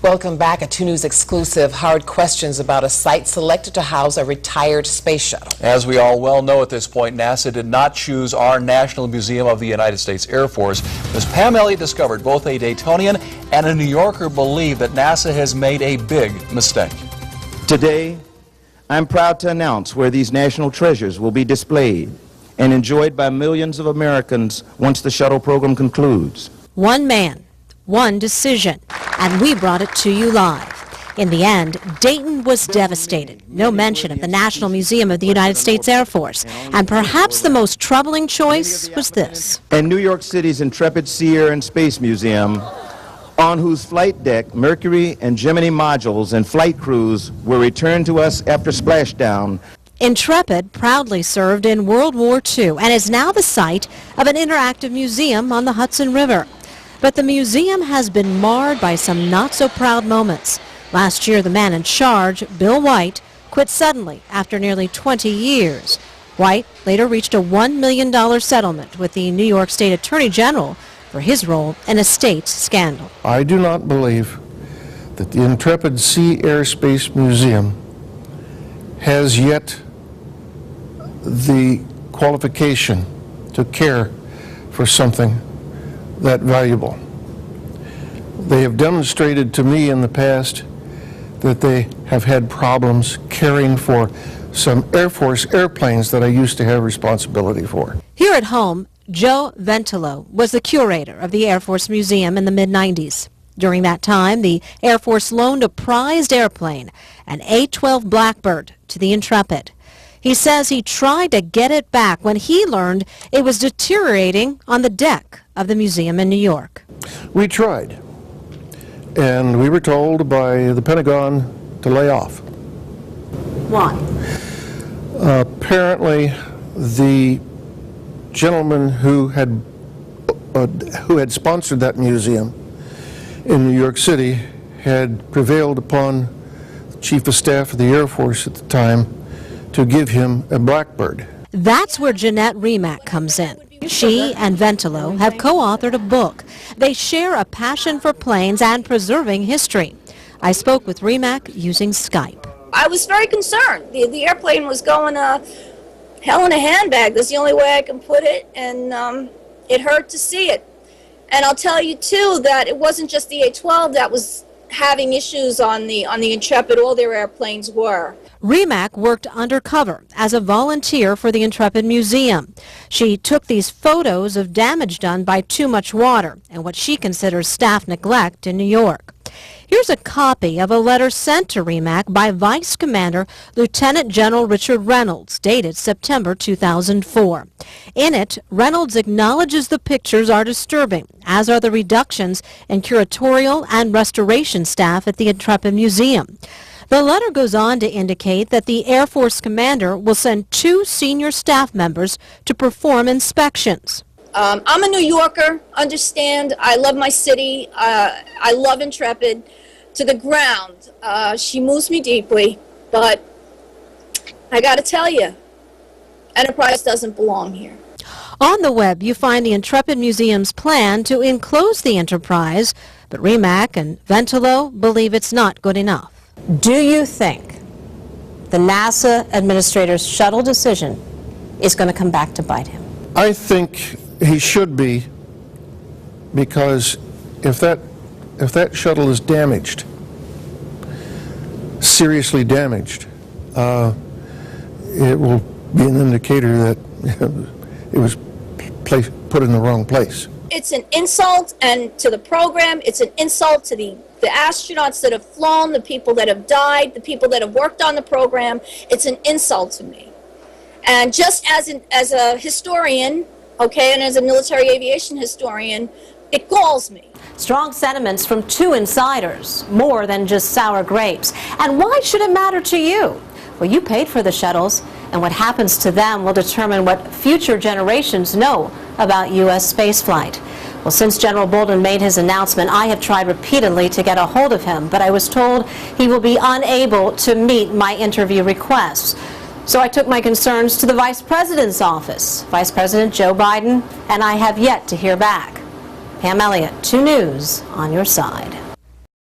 Welcome back. A 2 News exclusive. Hard questions about a site selected to house a retired space shuttle. As we all well know at this point, NASA did not choose our National Museum of the United States Air Force. As Pam Elliott discovered, both a Daytonian and a New Yorker believe that NASA has made a big mistake. Today, I'm proud to announce where these national treasures will be displayed and enjoyed by millions of Americans once the shuttle program concludes. One man, one decision, and we brought it to you live. In the end, Dayton was devastated. No mention of the National Museum of the United States Air Force. And perhaps the most troubling choice was this. And New York City's intrepid Sea, Air, and Space Museum, on whose flight deck Mercury and Gemini modules and flight crews were returned to us after splashdown. Intrepid proudly served in World War II and is now the site of an interactive museum on the Hudson River. But the museum has been marred by some not-so-proud moments. Last year, the man in charge, Bill White, quit suddenly after nearly 20 years. White later reached a $1 million settlement with the New York State Attorney General for his role in a state scandal. I do not believe that the Intrepid Sea, Air, Space Museum has yet the qualification to care for something that valuable. They have demonstrated to me in the past that they have had problems caring for some Air Force airplanes that I used to have responsibility for. Here at home, Joe Ventilo was the curator of the Air Force Museum in the mid-90s. During that time, the Air Force loaned a prized airplane, an A-12 Blackbird, to the Intrepid. He says he tried to get it back when he learned it was deteriorating on the deck of the museum in New York. We tried, and we were told by the Pentagon to lay off. Why? Apparently, the gentleman who had sponsored that museum in New York City had prevailed upon the Chief of Staff of the Air Force at the time to give him a Blackbird. That's where Jeanette Remack comes in. She and Ventilo have co-authored a book. They share a passion for planes and preserving history. I spoke with Remack using Skype. I was very concerned. The airplane was going hell in a handbag. That's the only way I can put it, and it hurt to see it. And I'll tell you, too, that it wasn't just the A-12 that was having issues on the Intrepid. All their airplanes were. Remack worked undercover as a volunteer for the Intrepid Museum. She took these photos of damage done by too much water and what she considers staff neglect in New York. Here's a copy of a letter sent to Remack by Vice Commander Lieutenant General Richard Reynolds, dated September 2004. In it, Reynolds acknowledges the pictures are disturbing, as are the reductions in curatorial and restoration staff at the Intrepid Museum. The letter goes on to indicate that the Air Force commander will send 2 senior staff members to perform inspections. I'm a New Yorker, understand. I love my city. I love Intrepid to the ground. She moves me deeply, but I got to tell you, Enterprise doesn't belong here. On the web, you find the Intrepid Museum's plan to enclose the Enterprise, but Remack and Ventilo believe it's not good enough. Do you think the NASA administrator's shuttle decision is going to come back to bite him? I think he should be, because if that shuttle is damaged, seriously damaged, it will be an indicator that it was put in the wrong place. It's an insult and to the program. It's an insult to the astronauts that have flown, the people that have died, the people that have worked on the program. It's an insult to me. And just as a historian, okay, and as a military aviation historian, it galls me. Strong sentiments from 2 insiders, more than just sour grapes. And why should it matter to you? Well, you paid for the shuttles, and what happens to them will determine what future generations know about U.S. spaceflight. Well, since General Bolden made his announcement, I have tried repeatedly to get a hold of him, but I was told he will be unable to meet my interview requests. So I took my concerns to the Vice President's office, Vice President Joe Biden, and I have yet to hear back. Pam Elliott, 2 News, on your side.